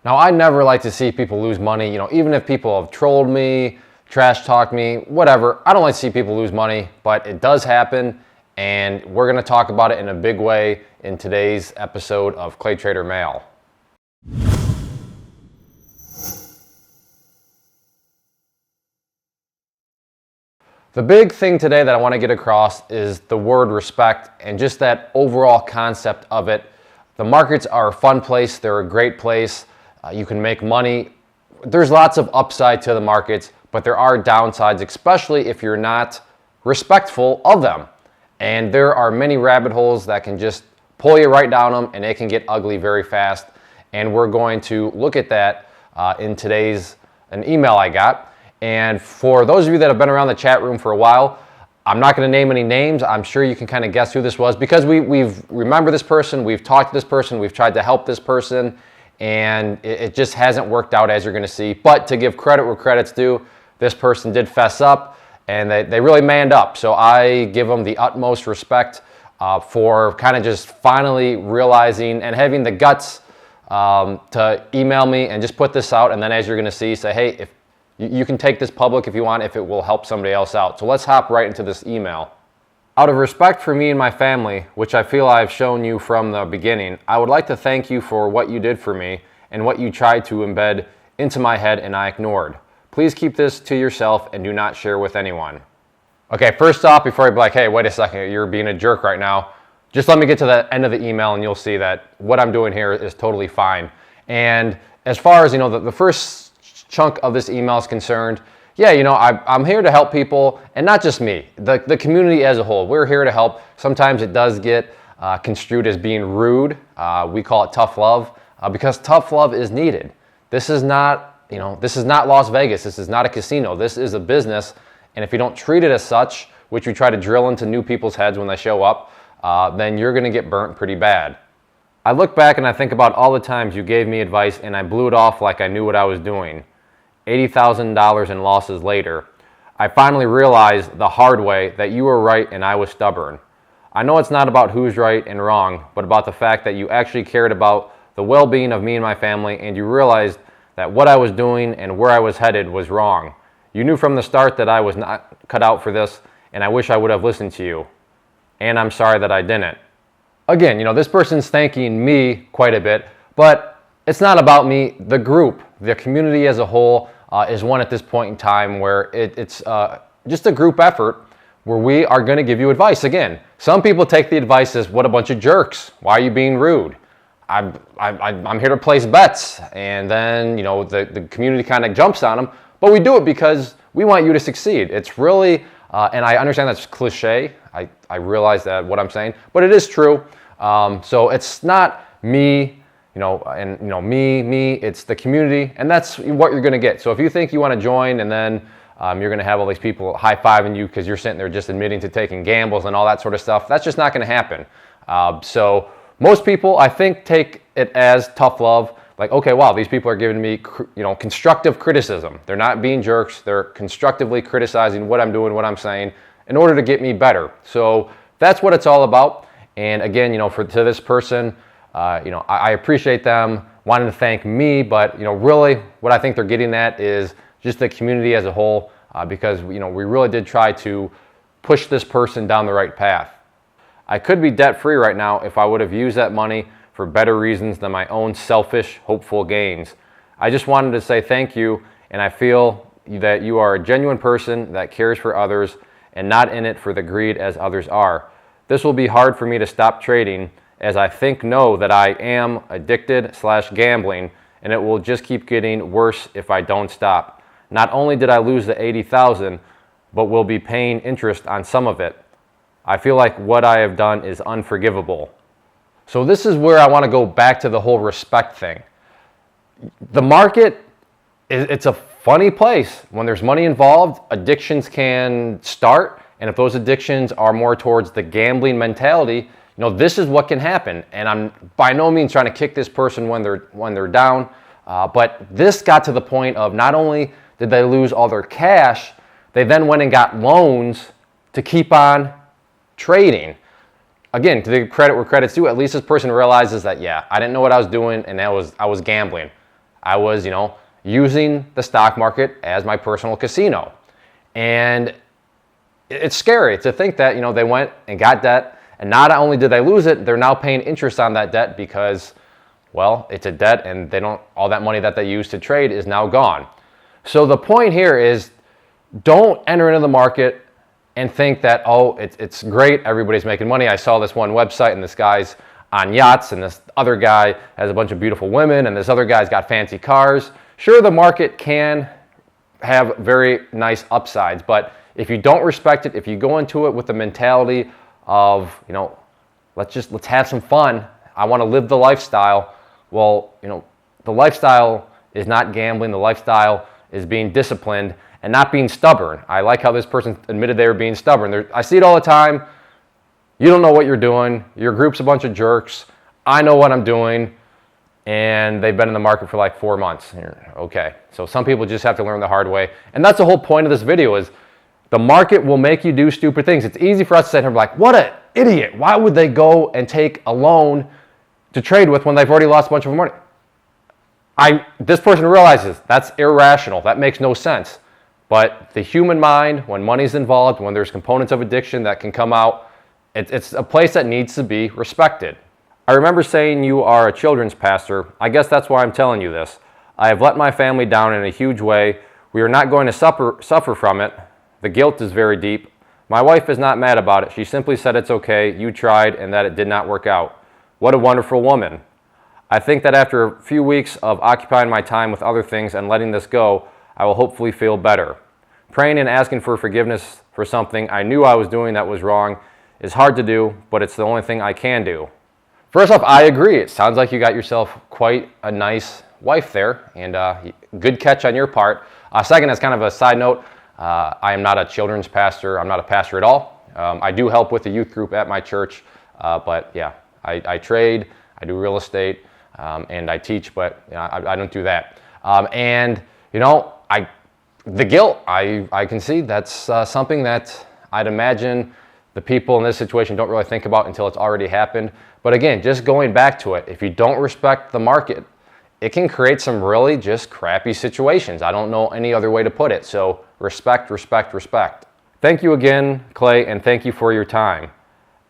Now, I never like to see people lose money, even if people have trolled me, trash talked me, whatever. I don't like to see people lose money, but it does happen, and we're going to talk about it in a big way in today's episode of ClayTrader Mail. The big thing today that I want to get across is the word respect and just that overall concept of it. The markets are a fun place. They're a great place. You can make money. There's lots of upside to the markets, but there are downsides, especially if you're not respectful of them. And there are many rabbit holes that can just pull you right down them, and it can get ugly very fast. And we're going to look at that in today's an email I got. And for those of you that have been around the chat room for a while, I'm not going to name any names. I'm sure you can kind of guess who this was because we've remember this person, we've talked to this person, we've tried to help this person, and it just hasn't worked out, as you're going to see. But to give credit where credit's due, this person did fess up, and they really manned up. So I give them the utmost respect for kind of just finally realizing and having the guts to email me and just put this out. And then, as you're going to see, say, hey, if you can take this public if you want, if it will help somebody else out. So let's hop right into this email. Out of respect for me and my family, which I feel I've shown you from the beginning, I would like to thank you for what you did for me and what you tried to embed into my head and I ignored. Please keep this to yourself and do not share with anyone. Okay, first off, before I be like, hey, wait a second, you're being a jerk right now, just let me get to the end of the email and you'll see that what I'm doing here is totally fine. And as far as, the first chunk of this email is concerned, yeah, I'm here to help people, and not just me, the community as a whole. We're here to help. Sometimes it does get construed as being rude. We call it tough love because tough love is needed. This is not, this is not Las Vegas. This is not a casino. This is a business, and if you don't treat it as such, which we try to drill into new people's heads when they show up, then you're going to get burnt pretty bad. I look back and I think about all the times you gave me advice and I blew it off like I knew what I was doing. $80,000 in losses later, I finally realized the hard way that you were right and I was stubborn. I know it's not about who's right and wrong, but about the fact that you actually cared about the well-being of me and my family, and you realized that what I was doing and where I was headed was wrong. You knew from the start that I was not cut out for this, and I wish I would have listened to you. And I'm sorry that I didn't. Again, this person's thanking me quite a bit, but it's not about me. The group, the community as a whole, is one at this point in time where it's just a group effort where we are going to give you advice. Again, some people take the advice as, what a bunch of jerks. Why are you being rude? I'm here to place bets. And then, the community kind of jumps on them. But we do it because we want you to succeed. It's really, and I understand that's cliche. I realize that what I'm saying, but it is true. So it's not me, me, it's the community, and that's what you're going to get. So if you think you want to join and then you're going to have all these people high-fiving you because you're sitting there just admitting to taking gambles and all that sort of stuff, that's just not going to happen. So most people, I think, take it as tough love. Like, okay, wow, these people are giving me, constructive criticism. They're not being jerks. They're constructively criticizing what I'm doing, what I'm saying, in order to get me better. So that's what it's all about. And again, to this person, I appreciate them wanting to thank me, but really what I think they're getting at is just the community as a whole, because we really did try to push this person down the right path. I could be debt-free right now if I would have used that money for better reasons than my own selfish, hopeful gains. I just wanted to say thank you, and I feel that you are a genuine person that cares for others and not in it for the greed as others are. This will be hard for me to stop trading, as I know that I am addicted/gambling, and it will just keep getting worse if I don't stop. Not only did I lose the $80,000, but will be paying interest on some of it. I feel like what I have done is unforgivable. So this is where I want to go back to the whole respect thing. The market, it's a funny place. When there's money involved, addictions can start, and if those addictions are more towards the gambling mentality, this is what can happen. And I'm by no means trying to kick this person when they're down, but this got to the point of not only did they lose all their cash, they then went and got loans to keep on trading. Again, to the credit where credit's due, at least this person realizes that, yeah, I didn't know what I was doing, and I was gambling. I was, using the stock market as my personal casino. And it's scary to think that, they went and got debt, and not only did they lose it, they're now paying interest on that debt because, well, it's a debt and all that money that they used to trade is now gone. So the point here is, don't enter into the market and think that, oh, it's great, everybody's making money. I saw this one website and this guy's on yachts and this other guy has a bunch of beautiful women and this other guy's got fancy cars. Sure, the market can have very nice upsides, but if you don't respect it, if you go into it with the mentality of, let's have some fun, I want to live the lifestyle, well, the lifestyle is not gambling, the lifestyle is being disciplined and not being stubborn. I like how this person admitted they were being stubborn. I see it all the time. You don't know what you're doing. Your group's a bunch of jerks. I know what I'm doing. And they've been in the market for like 4 months. Okay, so some people just have to learn the hard way. And that's the whole point of this video is the market will make you do stupid things. It's easy for us to sit here and be like, what an idiot. Why would they go and take a loan to trade with when they've already lost a bunch of money? This person realizes that's irrational. That makes no sense. But the human mind, when money's involved, when there's components of addiction that can come out, it's a place that needs to be respected. I remember saying you are a children's pastor. I guess that's why I'm telling you this. I have let my family down in a huge way. We are not going to suffer from it. The guilt is very deep. My wife is not mad about it. She simply said it's okay, you tried, and that it did not work out. What a wonderful woman. I think that after a few weeks of occupying my time with other things and letting this go, I will hopefully feel better. Praying and asking for forgiveness for something I knew I was doing that was wrong is hard to do, but it's the only thing I can do. First off, I agree. It sounds like you got yourself quite a nice wife there, and good catch on your part. Second, as kind of a side note, I am not a children's pastor. I'm not a pastor at all. I do help with the youth group at my church, but yeah, I trade, I do real estate, and I teach, but I don't do that. The guilt, I can see that's something that I'd imagine the people in this situation don't really think about until it's already happened. But again, just going back to it, if you don't respect the market, it can create some really just crappy situations. I don't know any other way to put it. So respect, respect, respect. Thank you again, Clay, and thank you for your time.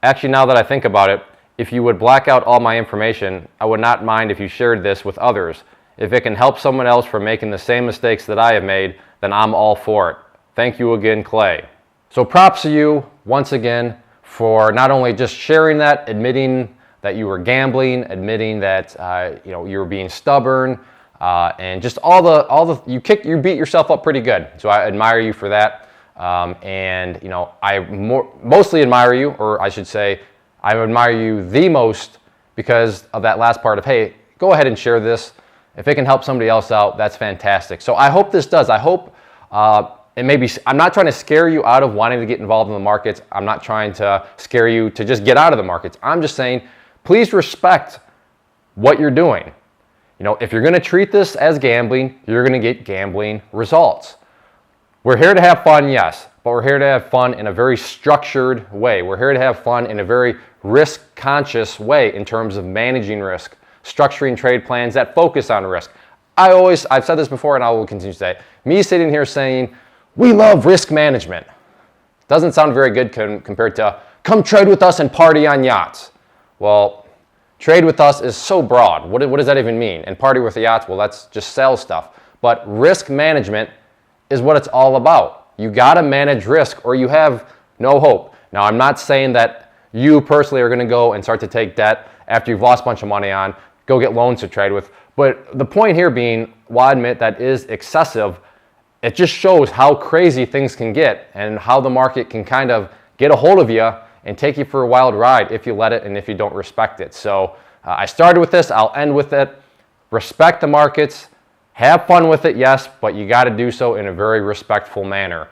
Actually, now that I think about it, if you would black out all my information, I would not mind if you shared this with others. If it can help someone else from making the same mistakes that I have made, then I'm all for it. Thank you again, Clay. So props to you once again for not only just sharing that, admitting that you were gambling, admitting that you were being stubborn, and just you beat yourself up pretty good. So I admire you for that, and I mostly admire you, or I should say, I admire you the most because of that last part of, hey, go ahead and share this. If it can help somebody else out, that's fantastic. So I hope this does. I hope I'm not trying to scare you out of wanting to get involved in the markets. I'm not trying to scare you to just get out of the markets. I'm just saying, please respect what you're doing. If you're going to treat this as gambling, you're going to get gambling results. We're here to have fun, yes, but we're here to have fun in a very structured way. We're here to have fun in a very risk-conscious way in terms of managing risk, structuring trade plans that focus on risk. I've said this before and I will continue to say, me sitting here saying, we love risk management, doesn't sound very good compared to, come trade with us and party on yachts. Well, trade with us is so broad. What does that even mean? And party with the yachts, well, that's just sell stuff. But risk management is what it's all about. You got to manage risk or you have no hope. Now, I'm not saying that you personally are going to go and start to take debt after you've lost a bunch of money on, go get loans to trade with. But the point here being, while I admit that is excessive, it just shows how crazy things can get and how the market can kind of get a hold of you and take you for a wild ride if you let it and if you don't respect it. So I started with this, I'll end with it. Respect the markets, have fun with it, yes, but you got to do so in a very respectful manner.